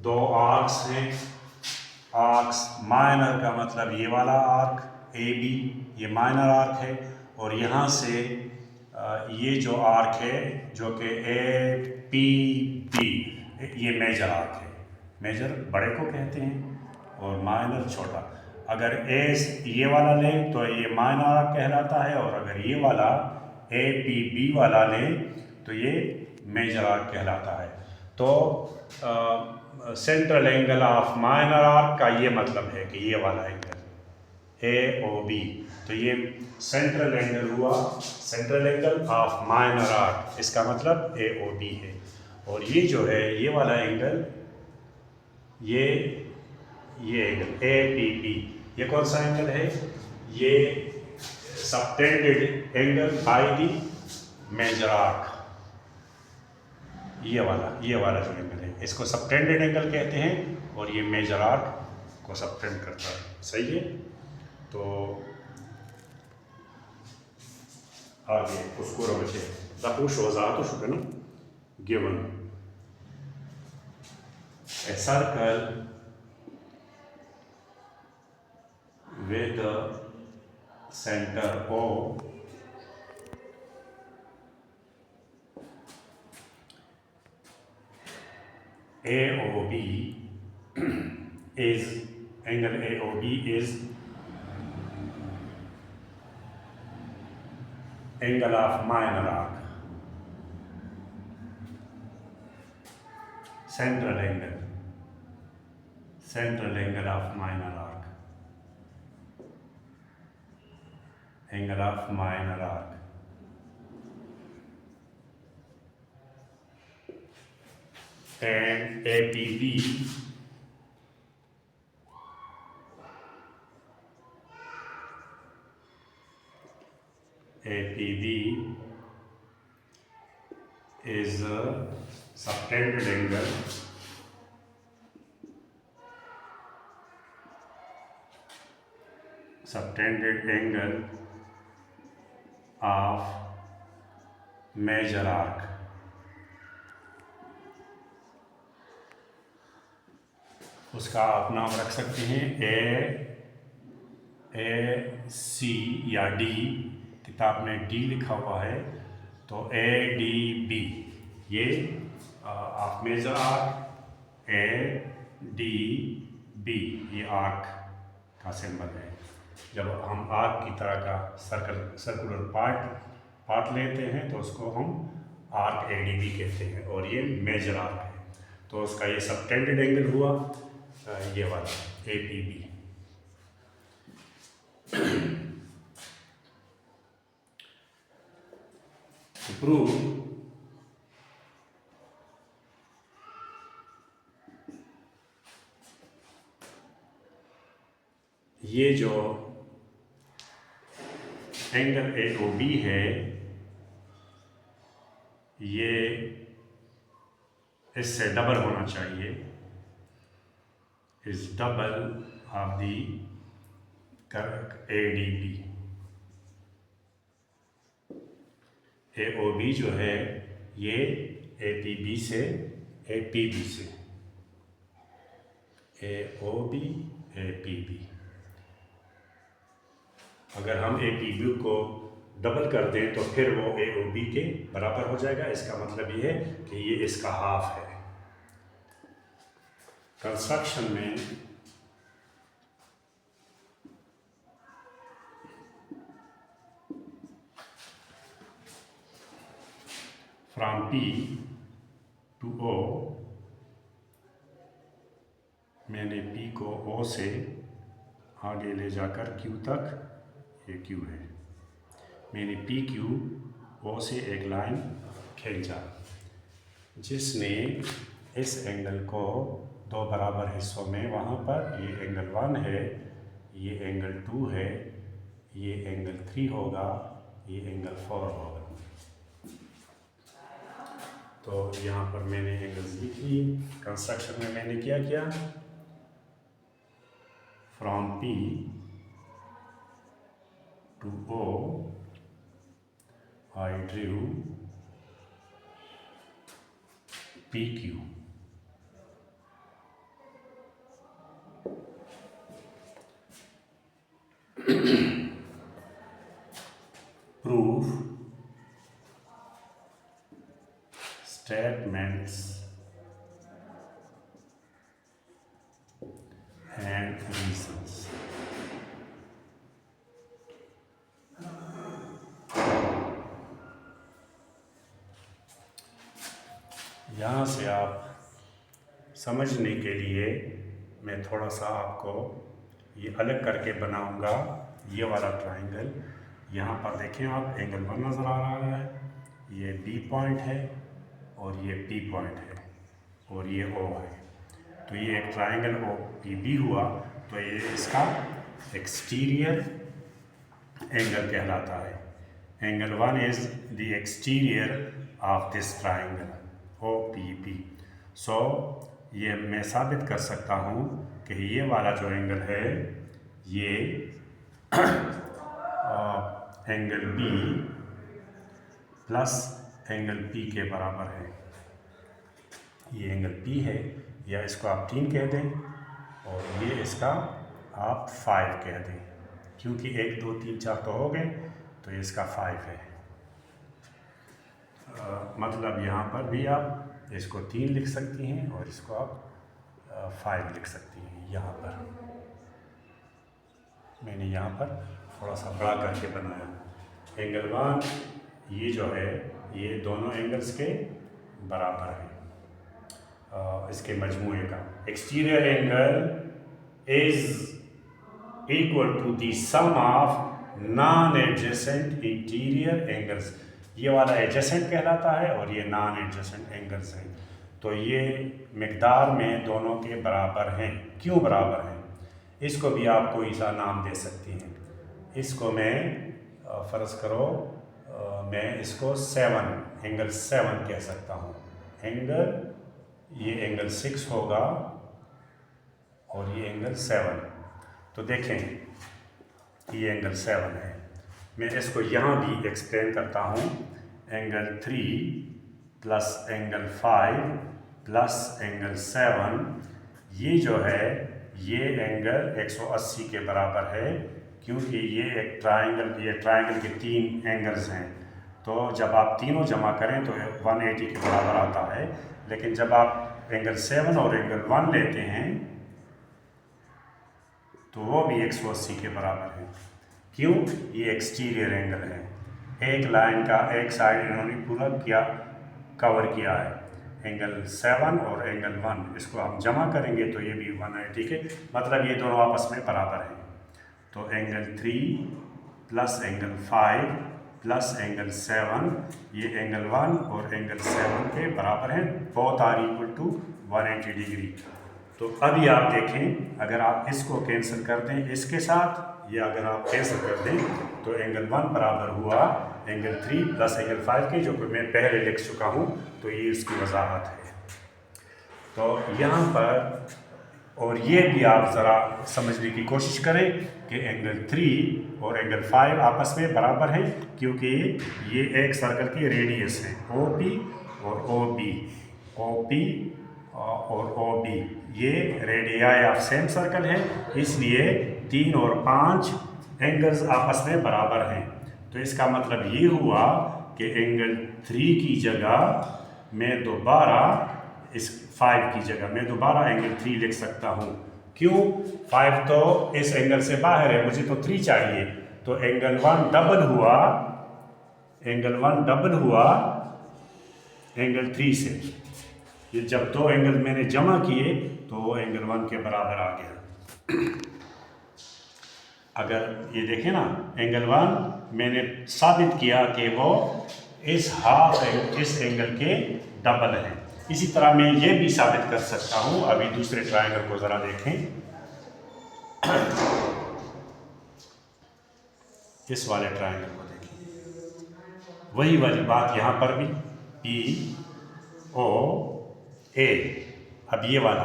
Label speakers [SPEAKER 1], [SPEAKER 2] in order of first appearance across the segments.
[SPEAKER 1] दो आर्क्स हैं। Arcs minor का मतलब ये वाला आर्क ए बी, ये माइनर आर्क है। और यहाँ से ये जो आर्क है जो कि ए पी बी, ये मेजर आर्क है। मेजर बड़े को कहते हैं और माइनर छोटा। अगर ए ये वाला लें तो ये माइनर आर्क कहलाता है, और अगर ये वाला ए पी बी वाला लें तो ये मेजर आर्क कहलाता है। तो central angle of minor arc का ये मतलब है कि ये वाला एंगल ए ओ बी, तो ये सेंट्रल एंगल हुआ, central angle of minor arc, इसका मतलब ए ओ बी है। और ये जो है ये वाला एंगल, ये एंगल ए पी बी, ये कौन सा एंगल है? ये subtended angle by the major arc. ये वाला जो एंगल है इसको सबटेंडेड एंगल कहते हैं, और ये मेजर आर्क को सबटेंड करता है। सही है। तो आगे उसको रखे the shows should be given a circle with the center O AOB is angle AOB is angle of minor arc, central angle of minor arc, angle of minor arc. And APB is a subtended angle of major arc. उसका आप नाम रख सकते हैं ए सी या D, किताब में D लिखा हुआ है तो ए डी बी, ये of major arc A D B, ये आर्क का सिंबल है। जब हम आर्क की तरह का सर्कुलर पार्ट लेते हैं तो उसको हम आर्क ए डी बी कहते हैं, और ये मेजर आर्क है। तो उसका ये सबटेंडेड एंगल हुआ ये वाला A P B. To prove ये जो एंगल ए ओ बी है, ये इससे डबल होना चाहिए, is double of the A D B. A O B जो है ये ए पी बी से, ए पी बी से, A O B A P B. अगर हम ए पी बी को डबल कर दें तो फिर वो ए ओ बी के बराबर हो जाएगा। इसका मतलब ये है कि ये इसका हाफ है। कंस्ट्रक्शन में फ्रॉम P टू O, मैंने P को O से आगे ले जाकर Q तक, ये Q है, मैंने पी क्यू ओ से एक लाइन खींचा जिसने इस एंगल को दो बराबर हिस्सों में, वहाँ पर ये एंगल 1 है, ये एंगल 2 है, ये एंगल 3 होगा, ये एंगल 4 होगा। तो यहाँ पर मैंने एंगल्स लिख ली। कंस्ट्रक्शन में मैंने क्या किया, from P to O I drew PQ, proof statements and reasons. यहाँ से आप समझने के लिए मैं थोड़ा सा आपको ये अलग करके बनाऊंगा। ये वाला ट्राइंगल यहाँ पर देखें आप, एंगल 1 नज़र आ रहा है, ये बी पॉइंट है और ये पी पॉइंट है और ये ओ है। तो ये एक ट्राइंगल ओ पी बी हुआ, तो ये इसका एक्सटीरियर एंगल कहलाता है। Angle 1 is the exterior of this triangle O P B. So ये मैं साबित कर सकता हूँ कि ये वाला जो एंगल है ये angle B plus angle P के बराबर है। ये एंगल पी है, या इसको आप 3 कह दें और ये इसका आप 5 कह दें, क्योंकि 1 2 3 4 तो हो गए, तो ये इसका 5 है। मतलब यहाँ पर भी आप इसको 3 लिख सकती हैं और इसको आप 5 लिख सकती हैं। यहाँ पर मैंने यहाँ पर थोड़ा सा बड़ा करके बनाया। एंगल 1 ये जो है ये दोनों एंगल्स के बराबर है, इसके मजमूए का। Exterior angle is equal to the sum of non adjacent interior angles. ये वाला एडजेसेंट कहलाता है और ये नॉन एडजेसेंट एंगल्स हैं। तो ये मिकदार में दोनों के बराबर हैं। क्यों बराबर हैं? इसको भी आप कोई सा नाम दे सकती हैं। इसको मैं फ़र्ज़ करो मैं इसको 7 एंगल 7 कह सकता हूँ। ये एंगल 6 होगा और ये एंगल 7। तो देखें ये एंगल 7 है। मैं इसको यहाँ भी एक्सप्लेन करता हूँ। Angle 3 plus angle 5 plus angle 7, ये जो है ये एंगल 180 के बराबर है, क्योंकि ये एक ट्राइंगल के 3 एंगल्स हैं। तो जब आप तीनों जमा करें तो 180 के बराबर आता है। लेकिन जब आप एंगल 7 और एंगल 1 लेते हैं तो वो भी 180 के बराबर है। क्यों? ये एक्सटीरियर एंगल है। एक लाइन का एक साइड इन्होंने पूरा कवर किया है। एंगल 7 और एंगल 1 इसको हम जमा करेंगे तो ये भी 180 के, मतलब ये दोनों आपस में बराबर हैं। तो angle 3 plus angle 5 plus angle 7, ये एंगल 1 और एंगल 7 के बराबर हैं। Both are equal to 180 degree. तो अभी आप देखें, अगर आप इसको कैंसिल कर दें इसके साथ, या अगर आप कैंसिल कर दें तो एंगल 1 बराबर हुआ एंगल 3 प्लस एंगल 5 के, जो कि मैं पहले लिख चुका हूँ। तो ये इसकी वजाहत है। तो यहाँ पर और ये भी आप ज़रा समझने की कोशिश करें कि एंगल 3 और एंगल 5 आपस में बराबर हैं, क्योंकि ये एक सर्कल की रेडियस है। OP और OB, OP और OB ये रेडियाई ऑफ सेम सर्कल है, इसलिए 3 और 5 एंगल्स आपस में बराबर हैं। तो इसका मतलब ये हुआ कि एंगल 3 की जगह मैं दोबारा इस 5 की जगह मैं दोबारा एंगल 3 लिख सकता हूँ। क्यों? 5 तो इस एंगल से बाहर है, मुझे तो 3 चाहिए। तो एंगल 1 डबल हुआ एंगल 3 से। ये जब 2 एंगल मैंने जमा किए तो वो एंगल 1 के बराबर आ गया। अगर ये देखें ना, एंगल 1 मैंने साबित किया कि वो इस एंगल के डबल है। इसी तरह मैं ये भी साबित कर सकता हूँ। अभी दूसरे ट्रायंगल को ज़रा देखें। इस वाले ट्रायंगल को देखें, वही वाली बात यहाँ पर भी POA। अब ये वाला,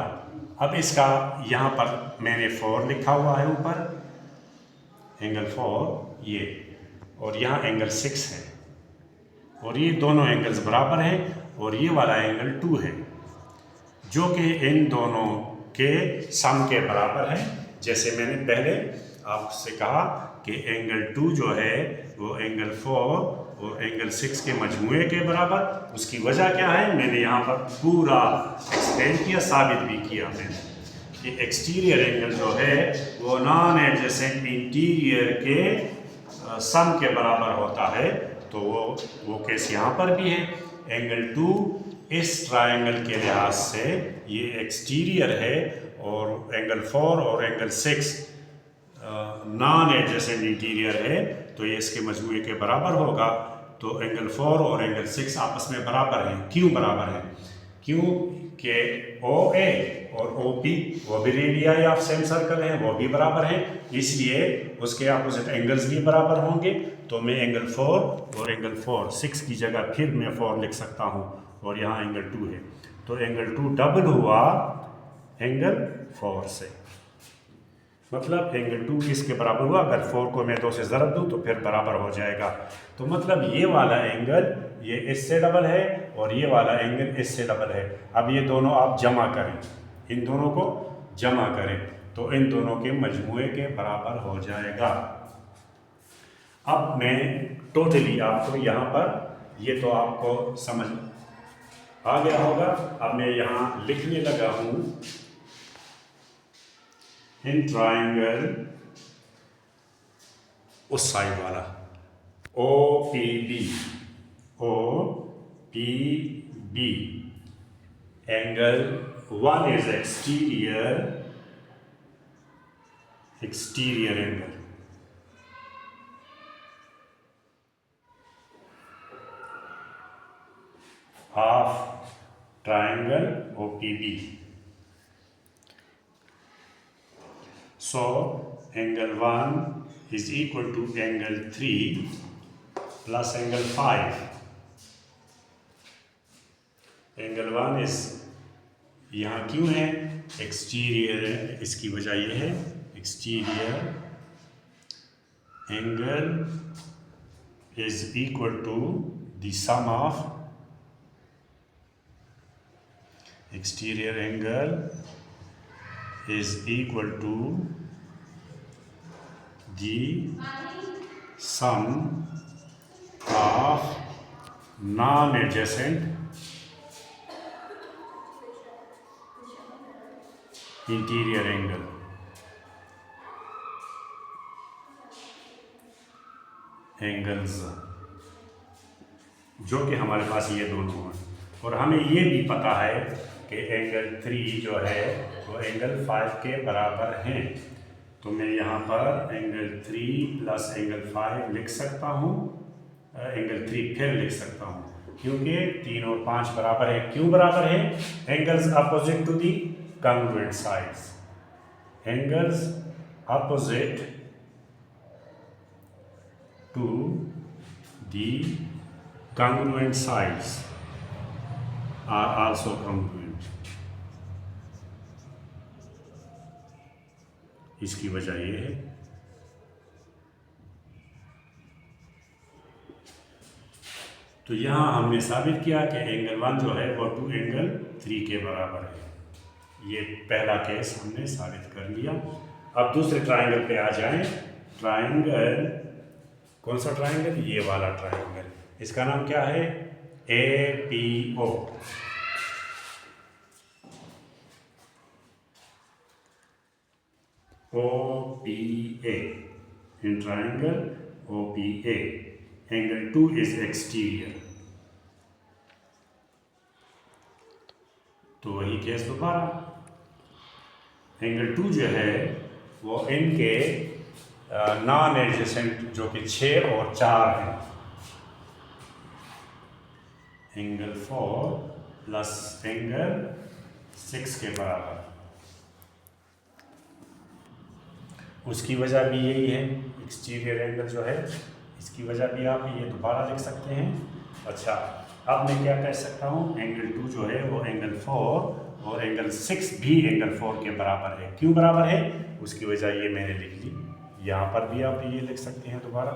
[SPEAKER 1] अब इसका यहाँ पर मैंने 4 लिखा हुआ है ऊपर, एंगल 4 ये, और यहाँ एंगल 6 है, और ये दोनों एंगल्स बराबर हैं, और ये वाला एंगल 2 है, जो कि इन दोनों के सम के बराबर है। जैसे मैंने पहले आपसे कहा कि एंगल 2 जो है वो एंगल 4 और एंगल 6 के मजमूए के बराबर। उसकी वजह क्या है मैंने यहाँ पर पूरा एक्सप्लेन किया, साबित भी किया मैंने कि एक्सटीरियर एंगल जो है वो नॉन एडजेसेंट इंटीरियर के सम के बराबर होता है। तो वो केस यहाँ पर भी है। एंगल 2 इस ट्रायंगल के लिहाज से ये एक्सटीरियर है और एंगल 4 और एंगल 6 नॉन एडजेसेंट इंटीरियर है, तो ये इसके मजमूए के बराबर होगा। तो एंगल 4 और एंगल 6 आपस में बराबर हैं। क्यों बराबर हैं? क्यों कि OA और OP वो भी रेडियाई ऑफ सेम सर्कल हैं, वो भी बराबर हैं, इसलिए उसके अपोजिट एंगल्स भी बराबर होंगे। तो मैं एंगल 4 और एंगल 6 की जगह फिर मैं 4 लिख सकता हूँ और यहाँ एंगल 2 है, तो एंगल 2 डबल हुआ एंगल 4 से। मतलब एंगल 2 किसके बराबर हुआ? अगर 4 को मैं 2 से ज़रब दूँ तो फिर बराबर हो जाएगा। तो मतलब ये वाला एंगल ये इससे डबल है और ये वाला एंगल इससे डबल है। अब ये दोनों आप जमा करें, इन दोनों को जमा करें तो इन दोनों के मजमूए के बराबर हो जाएगा। अब मैं टोटली आपको यहाँ पर ये तो आपको समझ आ गया होगा। अब मैं यहाँ लिखने लगा हूँ इन ट्रायंगल उस साइड वाला OPB angle 1 is exterior angle, of triangle OPB। So angle 1 is equal to angle 3 plus angle 5. Angle 1 is यहाँ क्यों है? एक्सटीरियर है, इसकी वजह ये है exterior angle is equal to the sum of exterior angle is equal to the sum of non-adjacent interior angle. Angles जो कि हमारे पास ये दोनों हैं, और हमें ये भी पता है कि एंगल 3 जो है वो एंगल 5 के बराबर हैं। तो मैं यहाँ पर एंगल 3 प्लस एंगल 5 लिख सकता हूँ, एंगल 3 फिर लिख सकता हूँ क्योंकि 3 और 5 बराबर है। क्यों बराबर है? Angles opposite to the congruent sides, angles opposite to the congruent sides are also congruent। इसकी वजह ये है तो यहाँ हमने साबित किया कि एंगल 1 जो है वो 2 एंगल 3 के बराबर है। ये पहला केस हमने साबित कर लिया। अब दूसरे ट्रायंगल पे आ जाएं। ट्रायंगल कौन सा ट्रायंगल? ये वाला ट्रायंगल, इसका नाम क्या है? APO। OPA, in triangle OPA angle 2 is exterior. तो वही केस दोबारा, एंगल 2 जो है वो इनके नॉन एडजेसेंट जो कि 6 और 4 हैं, एंगल 4 प्लस एंगल 6 के बराबर। उसकी वजह भी यही है, एक्सटीरियर एंगल जो है इसकी वजह भी आप ये दोबारा लिख सकते हैं। अच्छा, अब मैं क्या कह सकता हूँ? एंगल 2 जो है वो एंगल 4 और एंगल 6 भी एंगल 4 के बराबर है। क्यों बराबर है? उसकी वजह ये मैंने लिख ली, यहाँ पर भी आप ये लिख सकते हैं दोबारा,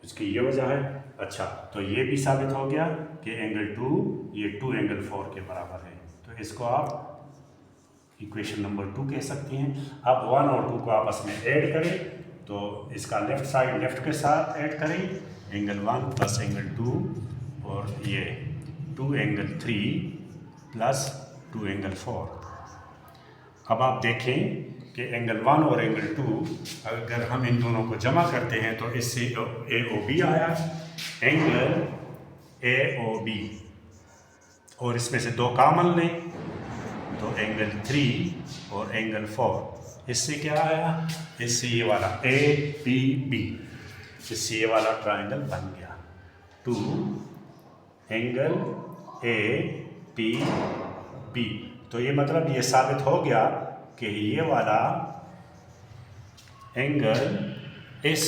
[SPEAKER 1] उसकी ये वजह है। अच्छा, तो ये भी साबित हो गया कि एंगल 2 ये 2 एंगल 4 के बराबर है। तो इसको आप इक्वेशन नंबर 2 कह सकते हैं। अब 1 और 2 को आपस में ऐड करें तो इसका लेफ़्ट साइड लेफ़्ट के साथ ऐड करें, एंगल 1 प्लस एंगल 2 और ये 2 एंगल 3 प्लस 2 एंगल 4। अब आप देखें कि एंगल 1 और एंगल 2 अगर हम इन दोनों को जमा करते हैं तो इससे AOB आया, एंगल AOB, और इसमें से 2 कॉमन लें तो एंगल 3 और एंगल 4, इससे क्या आया, इससे ये वाला APB, इससे ये वाला ट्राइंगल बन गया 2 एंगल APB। तो ये मतलब ये साबित हो गया कि ये वाला एंगल इस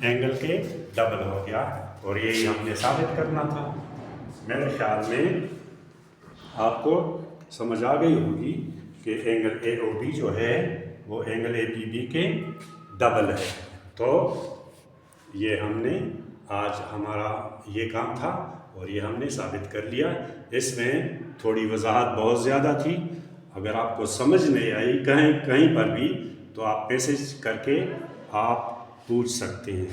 [SPEAKER 1] एंगल के डबल हो गया, और यही हमने साबित करना था। मेरे ख्याल में आपको समझ आ गई होगी कि एंगल AOB जो है वो एंगल APB के डबल है। तो ये हमने आज हमारा ये काम था और ये हमने साबित कर लिया। इसमें थोड़ी वजाहत बहुत ज़्यादा थी, अगर आपको समझ नहीं आई कहीं पर भी तो आप मैसेज करके आप पूछ सकते हैं।